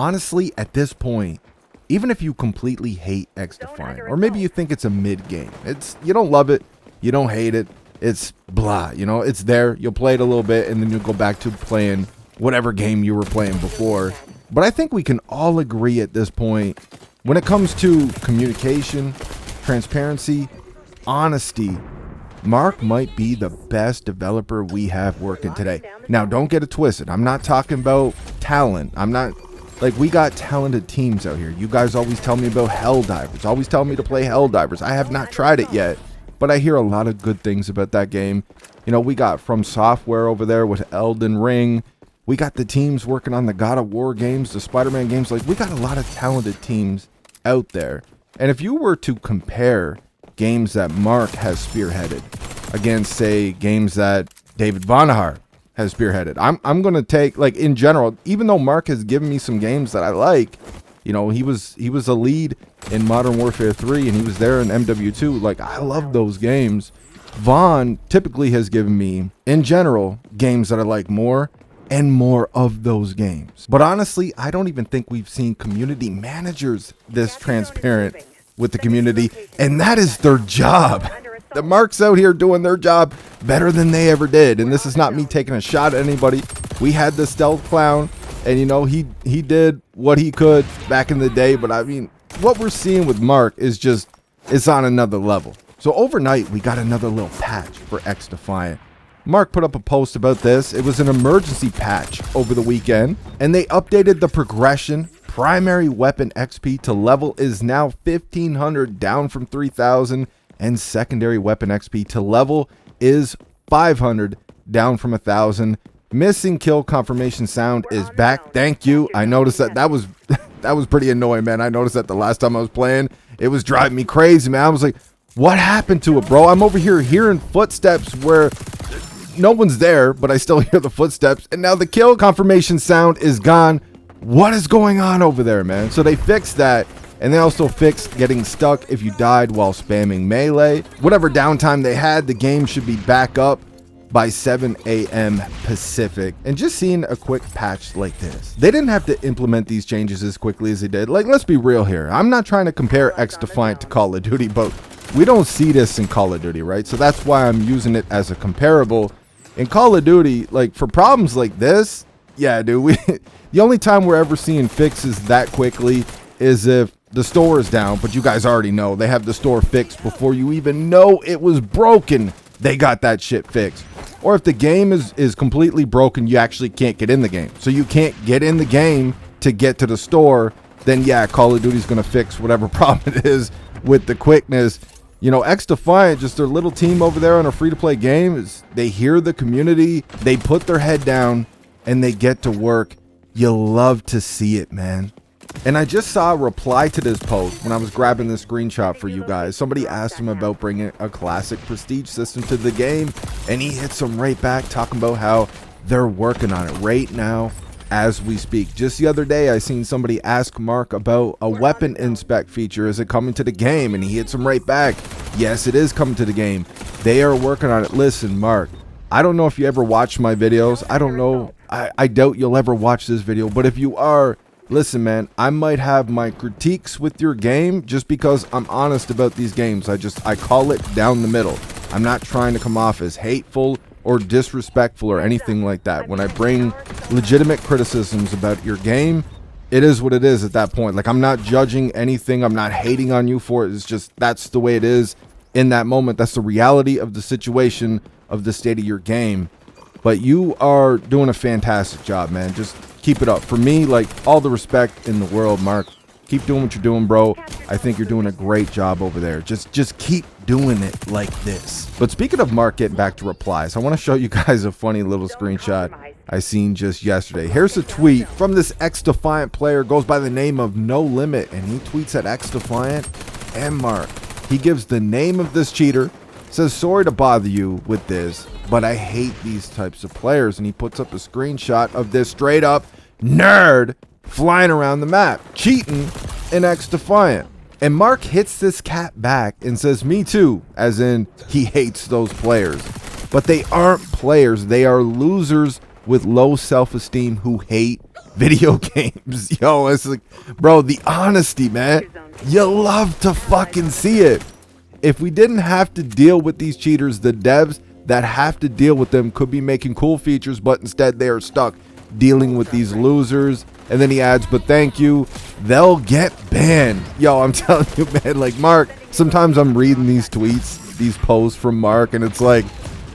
honestly, at this point, even if you completely hate XDefiant, or maybe you think it's a mid game, you don't love it, you don't hate it, it's blah, you know, it's there, you'll play it a little bit, and then you'll go back to playing whatever game you were playing before. But I think we can all agree at this point, when it comes to communication, transparency, honesty, Mark might be the best developer we have working today. Now, don't get it twisted. I'm not talking about talent. I'm not, like, we got talented teams out here. You guys always tell me about Helldivers. Always tell me to play Helldivers. I have not tried it yet, but I hear a lot of good things about that game. You know, we got From Software over there with Elden Ring. We got the teams working on the God of War games, the Spider-Man games. Like, we got a lot of talented teams out there. And if you were to compare games that Mark has spearheaded against, say, games that David Vonnegut has spearheaded, I'm going to take, like, in general, even though Mark has given me some games that I like, you know, he was a lead in Modern Warfare 3 and he was there in MWIII. Like, I love those games. Vaughn typically has given me, in general, games that I like more and more of those games. But honestly, I don't even think we've seen community managers this transparent with the community, and that is their job. The Marks out here doing their job better than they ever did. And this is not me taking a shot at anybody. We had the stealth clown, and you know, he did what he could back in the day, but I mean, what we're seeing with Mark is just, it's on another level. So overnight, we got another little patch for XDefiant. Mark put up a post about this. It was an emergency patch over the weekend, and they updated the progression. Primary weapon XP to level is now 1500, down from 3000, and secondary weapon XP to level is 500, down from 1000. Missing kill confirmation sound is back. Thank you. I noticed that was that was pretty annoying, man. I noticed that the last time I was playing, it was driving me crazy, man. I was like, what happened to it, bro? I'm over here hearing footsteps where no one's there, but I still hear the footsteps, and now the kill confirmation sound is gone. What is going on over there, man? So they fixed that, and they also fixed getting stuck if you died while spamming melee. Whatever downtime they had, the game should be back up by 7 a.m. Pacific. And just seeing a quick patch like this, they didn't have to implement these changes as quickly as they did. Like, let's be real here. I'm not trying to compare XDefiant to Call of Duty, but we don't see this in Call of Duty, right? So that's why I'm using it as a comparable. In Call of Duty, like, for problems like this, yeah, dude, the only time we're ever seeing fixes that quickly is if the store is down, but you guys already know they have the store fixed before you even know it was broken. They got that shit fixed. Or if the game is completely broken, you actually can't get in the game. So you can't get in the game to get to the store, then yeah, Call of Duty's gonna fix whatever problem it is with the quickness. You know, XDefiant, just their little team over there on a free-to-play game, is they hear the community, they put their head down, and they get to work. You love to see it, man. And I just saw a reply to this post when I was grabbing this screenshot for you guys. Somebody asked him about bringing a classic prestige system to the game, and he hits them right back talking about how they're working on it right now as we speak. Just the other day, I seen somebody ask Mark about a weapon inspect feature. Is it coming to the game? And he hits him right back. Yes, it is coming to the game. They are working on it. Listen, Mark, I don't know if you ever watch my videos. I don't know. I doubt you'll ever watch this video, but if you are, listen, man, I might have my critiques with your game just because I'm honest about these games. I call it down the middle. I'm not trying to come off as hateful or disrespectful or anything like that. When I bring legitimate criticisms about your game, it is what it is at that point. Like, I'm not judging anything. I'm not hating on you for it. It's just, that's the way it is in that moment. That's the reality of the situation, of the state of your game. But you are doing a fantastic job, man. Just keep it up. For me, like, all the respect in the world, Mark. Keep doing what you're doing, bro. I think you're doing a great job over there. Just keep doing it like this. But speaking of Mark getting back to replies, I want to show you guys a funny little screenshot I seen just yesterday. Here's a tweet from this XDefiant player, goes by the name of No Limit, and he tweets at XDefiant and Mark. He gives the name of this cheater, says, sorry to bother you with this, but I hate these types of players. And he puts up a screenshot of this straight up nerd flying around the map, cheating in XDefiant. And Mark hits this cat back and says, me too, as in he hates those players. But they aren't players. They are losers with low self-esteem who hate video games. Yo, it's like, bro, the honesty, man. You love to fucking see it. If we didn't have to deal with these cheaters, the devs that have to deal with them could be making cool features, but instead they are stuck dealing with these losers. And then he adds, but thank you, they'll get banned. Yo, I'm telling you, man, like Mark, sometimes I'm reading these tweets, these posts from Mark, and it's like,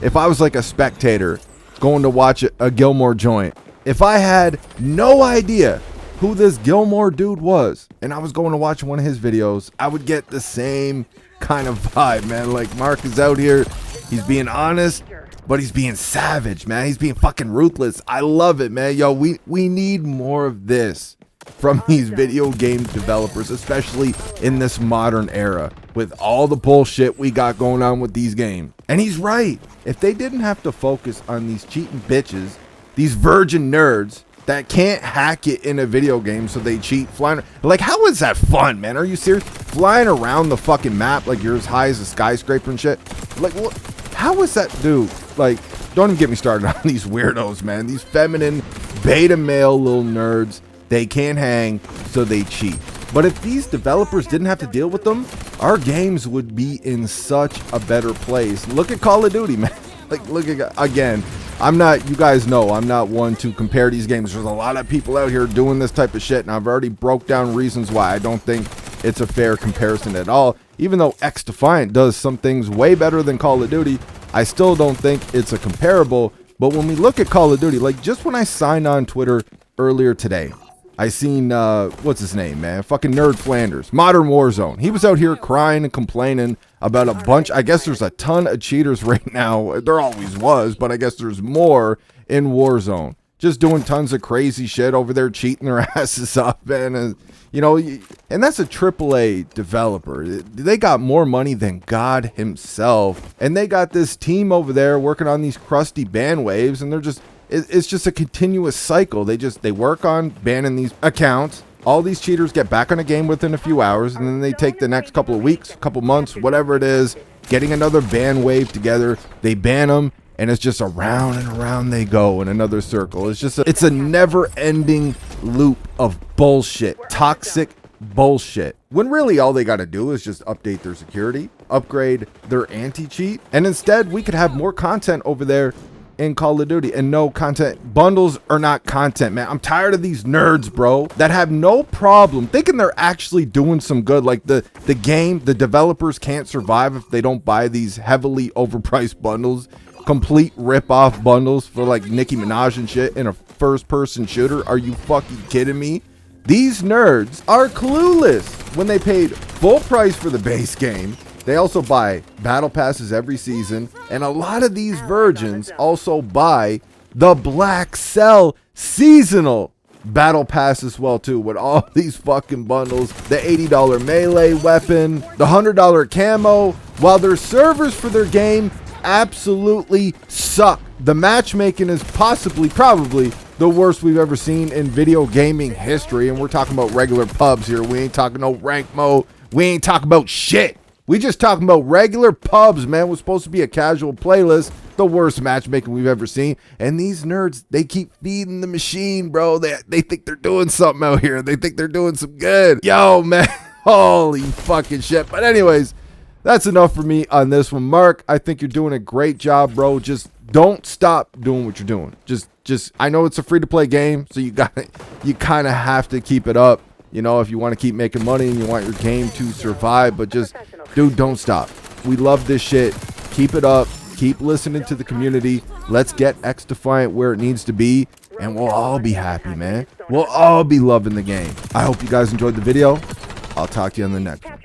if I was like a spectator going to watch a Gilmore joint, if I had no idea who this Gilmore dude was, and I was going to watch one of his videos, I would get the same kind of vibe, man. Like, Mark is out here, he's being honest, but he's being savage, man. He's being fucking ruthless. I love it, man. Yo, we need more of this from these video game developers, especially in this modern era with all the bullshit we got going on with these games. And he's right. If they didn't have to focus on these cheating bitches, these virgin nerds that can't hack it in a video game, so they cheat flying. Like, how is that fun, man? Are you serious? Flying around the fucking map like you're as high as a skyscraper and shit. Like, what? How is that, dude? Like, don't even get me started on these weirdos, man. These feminine beta male little nerds. They can't hang, so they cheat. But if these developers didn't have to deal with them, our games would be in such a better place. Look at Call of Duty, man. Like, look at, again, you guys know, I'm not one to compare these games. There's a lot of people out here doing this type of shit, and I've already broke down reasons why I don't think it's a fair comparison at all. Even though XDefiant does some things way better than Call of Duty, I still don't think it's a comparable. But when we look at Call of Duty, like just when I signed on Twitter earlier today, I seen, what's his name, man? Fucking Nerd Flanders, Modern Warzone. He was out here crying and complaining about a bunch. I guess there's a ton of cheaters right now. There always was, but I guess there's more in Warzone. Just doing tons of crazy shit over there, cheating their asses up, man. And, you know, and that's a AAA developer. They got more money than God himself. And they got this team over there working on these crusty ban waves, and they're just... It's just a continuous cycle. They work on banning these accounts. All these cheaters get back on a game within a few hours, and then they take the next couple of weeks, couple months, whatever it is, getting another ban wave together. They ban them, and it's just around and around they go in another circle. It's a never-ending loop of bullshit, toxic bullshit. When really all they got to do is just update their security, upgrade their anti-cheat, and instead we could have more content over there in Call of Duty. And no, content bundles are not content, man. I'm tired of these nerds, bro, that have no problem thinking they're actually doing some good. Like the game, the developers can't survive if they don't buy these heavily overpriced bundles, complete rip-off bundles for like Nicki Minaj and shit in a first-person shooter. Are you fucking kidding me? These nerds are clueless when they paid full price for the base game. They also buy battle passes every season, and a lot of these virgins also buy the Black Cell seasonal battle pass as well too, with all these fucking bundles, the $80 melee weapon, the $100 camo, while their servers for their game absolutely suck. The matchmaking is probably the worst we've ever seen in video gaming history, and we're talking about regular pubs here. We ain't talking no rank mode. We ain't talking about shit. We just talking about regular pubs, man. It was supposed to be a casual playlist. The worst matchmaking we've ever seen. And these nerds, they keep feeding the machine, bro. They think they're doing something out here. They think they're doing some good. Yo, man. Holy fucking shit. But anyways, that's enough for me on this one. Mark, I think you're doing a great job, bro. Just don't stop doing what you're doing. Just I know it's a free-to-play game, so you kind of have to keep it up. You know, if you want to keep making money and you want your game to survive, but just, dude, don't stop. We love this shit. Keep it up. Keep listening to the community. Let's get XDefiant where it needs to be, and we'll all be happy, man. We'll all be loving the game. I hope you guys enjoyed the video. I'll talk to you on the next one.